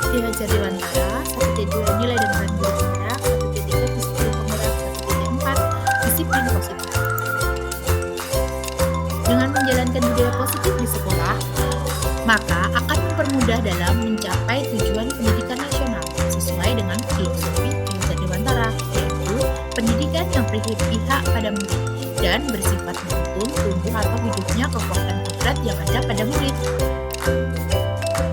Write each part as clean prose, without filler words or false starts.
Dihajar Dewantara, 1.2 nilai dan peran guru penggerak, 1.3 disiplin penggerak, 1.4 disiplin positif. Dengan menjalankan budaya positif di sekolah, maka akan mempermudah dalam mencapai tujuan pendidikan nasional sesuai dengan filosofi Dihajar Dewantara, yaitu pendidikan yang berpihak pada murid dan bersifat menuntun tumbuh atau hidupnya kekuatan kodrat yang ada pada murid.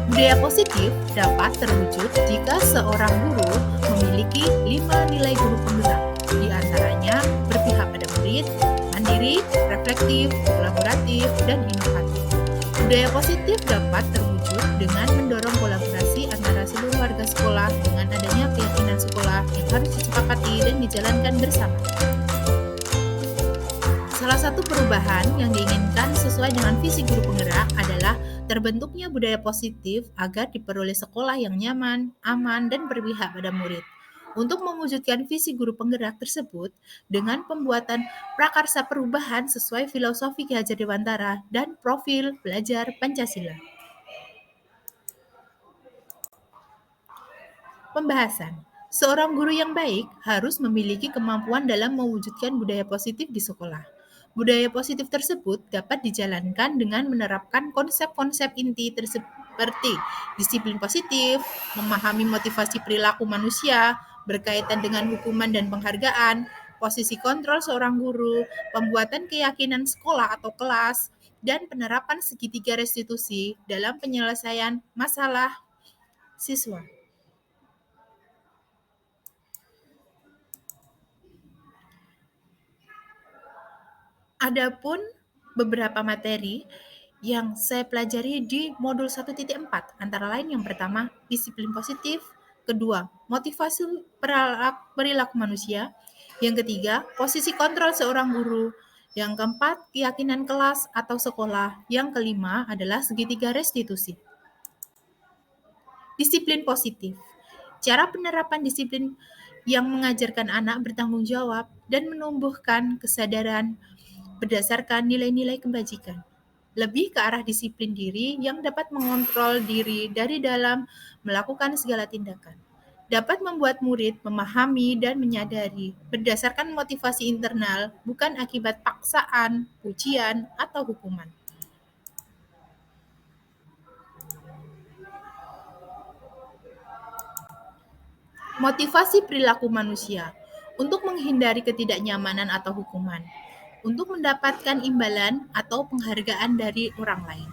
Budaya positif dapat terwujud jika seorang guru memiliki 5 nilai guru penggerak, di antaranya berpihak pada murid, mandiri, reflektif, kolaboratif, dan inovatif. Budaya positif dapat terwujud dengan mendorong kolaborasi antara seluruh warga sekolah dengan adanya keyakinan sekolah yang harus disepakati dan dijalankan bersama. Salah satu perubahan yang diinginkan sesuai dengan visi guru penggerak adalah terbentuknya budaya positif agar diperoleh sekolah yang nyaman, aman, dan berpihak pada murid. Untuk mewujudkan visi guru penggerak tersebut dengan pembuatan prakarsa perubahan sesuai filosofi Ki Hajar Dewantara dan profil belajar Pancasila. Pembahasan. Seorang guru yang baik harus memiliki kemampuan dalam mewujudkan budaya positif di sekolah. Budaya positif tersebut dapat dijalankan dengan menerapkan konsep-konsep inti seperti disiplin positif, memahami motivasi perilaku manusia, berkaitan dengan hukuman dan penghargaan, posisi kontrol seorang guru, pembuatan keyakinan sekolah atau kelas, dan penerapan segitiga restitusi dalam penyelesaian masalah siswa. Adapun beberapa materi yang saya pelajari di modul 1.4, antara lain yang pertama, disiplin positif, kedua, motivasi perilaku manusia, yang ketiga, posisi kontrol seorang guru, yang keempat, keyakinan kelas atau sekolah, yang kelima adalah segitiga restitusi. Disiplin positif. Cara penerapan disiplin yang mengajarkan anak bertanggung jawab dan menumbuhkan kesadaran berdasarkan nilai-nilai kebajikan. Lebih ke arah disiplin diri yang dapat mengontrol diri dari dalam melakukan segala tindakan. Dapat membuat murid memahami dan menyadari berdasarkan motivasi internal, bukan akibat paksaan, pujian, atau hukuman. Motivasi perilaku manusia untuk menghindari ketidaknyamanan atau hukuman, untuk mendapatkan imbalan atau penghargaan dari orang lain,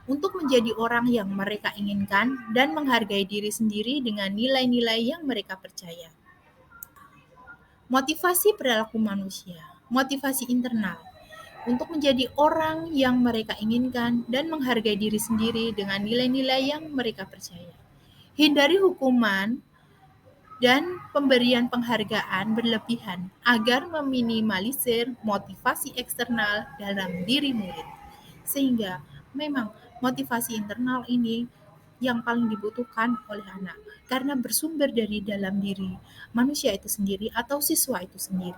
untuk menjadi orang yang mereka inginkan dan menghargai diri sendiri dengan nilai-nilai yang mereka percaya. Motivasi perilaku manusia, motivasi internal, untuk menjadi orang yang mereka inginkan dan menghargai diri sendiri dengan nilai-nilai yang mereka percaya. Hindari hukuman dan pemberian penghargaan berlebihan agar meminimalisir motivasi eksternal dalam diri murid. Sehingga memang motivasi internal ini yang paling dibutuhkan oleh anak karena bersumber dari dalam diri manusia itu sendiri atau siswa itu sendiri.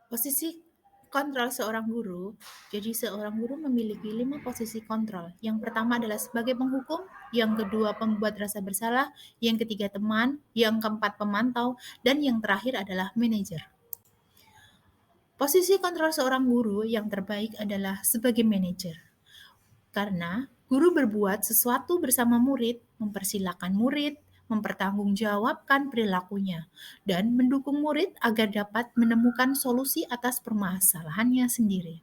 Posisi kontrol seorang guru, jadi seorang guru memiliki 5 posisi kontrol. Yang pertama adalah sebagai penghukum, yang kedua pembuat rasa bersalah, yang ketiga teman, yang keempat pemantau, dan yang terakhir adalah manajer. Posisi kontrol seorang guru yang terbaik adalah sebagai manajer. Karena guru berbuat sesuatu bersama murid, mempersilahkan murid, mempertanggungjawabkan perilakunya, dan mendukung murid agar dapat menemukan solusi atas permasalahannya sendiri.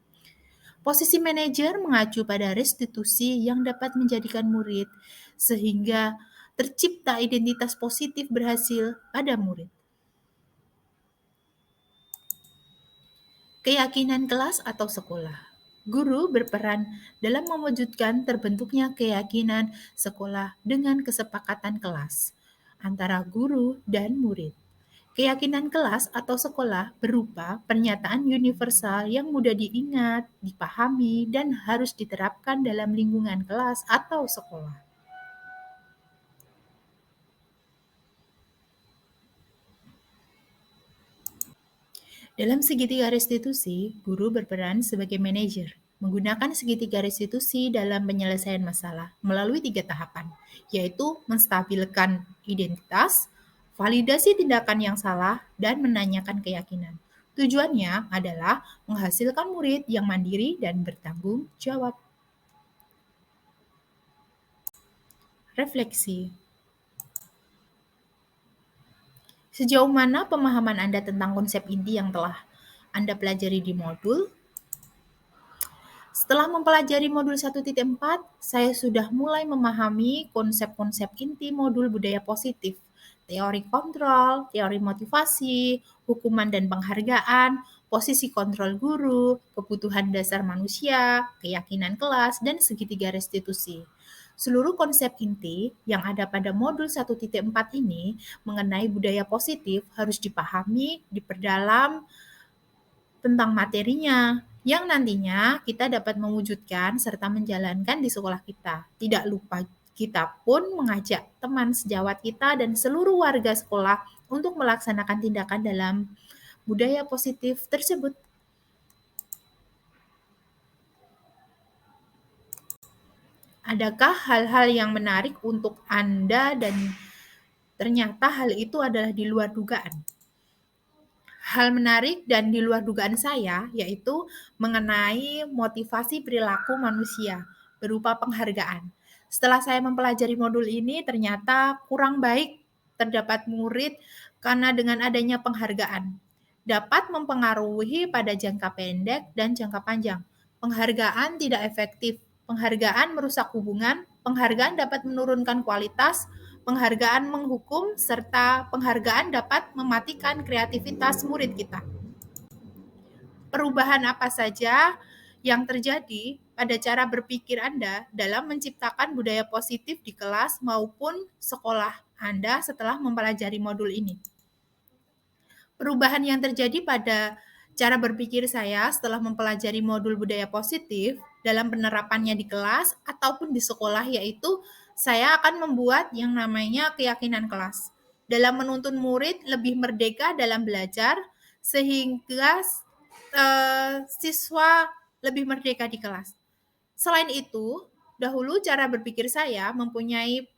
Posisi manajer mengacu pada restitusi yang dapat menjadikan murid sehingga tercipta identitas positif berhasil pada murid. Keyakinan kelas atau sekolah. Guru berperan dalam mewujudkan terbentuknya keyakinan sekolah dengan kesepakatan kelas antara guru dan murid. Keyakinan kelas atau sekolah berupa pernyataan universal yang mudah diingat, dipahami, dan harus diterapkan dalam lingkungan kelas atau sekolah. Dalam segitiga restitusi, guru berperan sebagai manajer, menggunakan segitiga restitusi dalam penyelesaian masalah melalui 3 tahapan, yaitu menstabilkan identitas, validasi tindakan yang salah, dan menanyakan keyakinan. Tujuannya adalah menghasilkan murid yang mandiri dan bertanggung jawab. Refleksi. Sejauh mana pemahaman Anda tentang konsep inti yang telah Anda pelajari di modul? Setelah mempelajari modul 1.4, saya sudah mulai memahami konsep-konsep inti modul budaya positif, teori kontrol, teori motivasi, hukuman dan penghargaan, posisi kontrol guru, kebutuhan dasar manusia, keyakinan kelas, dan segitiga restitusi. Seluruh konsep inti yang ada pada modul 1.4 ini mengenai budaya positif harus dipahami, diperdalam, tentang materinya, yang nantinya kita dapat mewujudkan serta menjalankan di sekolah kita. Tidak lupa kita pun mengajak teman sejawat kita dan seluruh warga sekolah untuk melaksanakan tindakan dalam budaya positif tersebut. Adakah hal-hal yang menarik untuk Anda dan ternyata hal itu adalah di luar dugaan? Hal menarik dan di luar dugaan saya yaitu mengenai motivasi perilaku manusia berupa penghargaan. Setelah saya mempelajari modul ini, ternyata kurang baik terdapat murid karena dengan adanya penghargaan dapat mempengaruhi pada jangka pendek dan jangka panjang. Penghargaan tidak efektif. Penghargaan merusak hubungan, penghargaan dapat menurunkan kualitas, penghargaan menghukum, serta penghargaan dapat mematikan kreativitas murid kita. Perubahan apa saja yang terjadi pada cara berpikir Anda dalam menciptakan budaya positif di kelas maupun sekolah Anda setelah mempelajari modul ini? Perubahan yang terjadi pada cara berpikir saya setelah mempelajari modul budaya positif dalam penerapannya di kelas ataupun di sekolah yaitu saya akan membuat yang namanya keyakinan kelas. Dalam menuntun murid lebih merdeka dalam belajar sehingga siswa lebih merdeka di kelas. Selain itu, dahulu cara berpikir saya mempunyai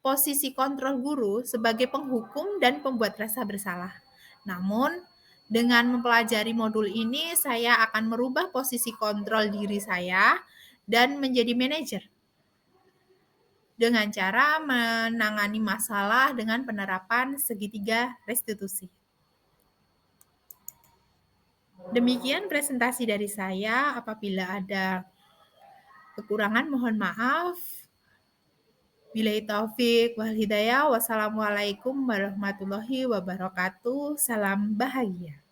posisi kontrol guru sebagai penghukum dan pembuat rasa bersalah. Namun, dengan mempelajari modul ini, saya akan merubah posisi kontrol diri saya dan menjadi manajer dengan cara menangani masalah dengan penerapan segitiga restitusi. Demikian presentasi dari saya. Apabila ada kekurangan, mohon maaf. Billahi taufik wal hidayah. Wassalamualaikum warahmatullahi wabarakatuh. Salam bahagia.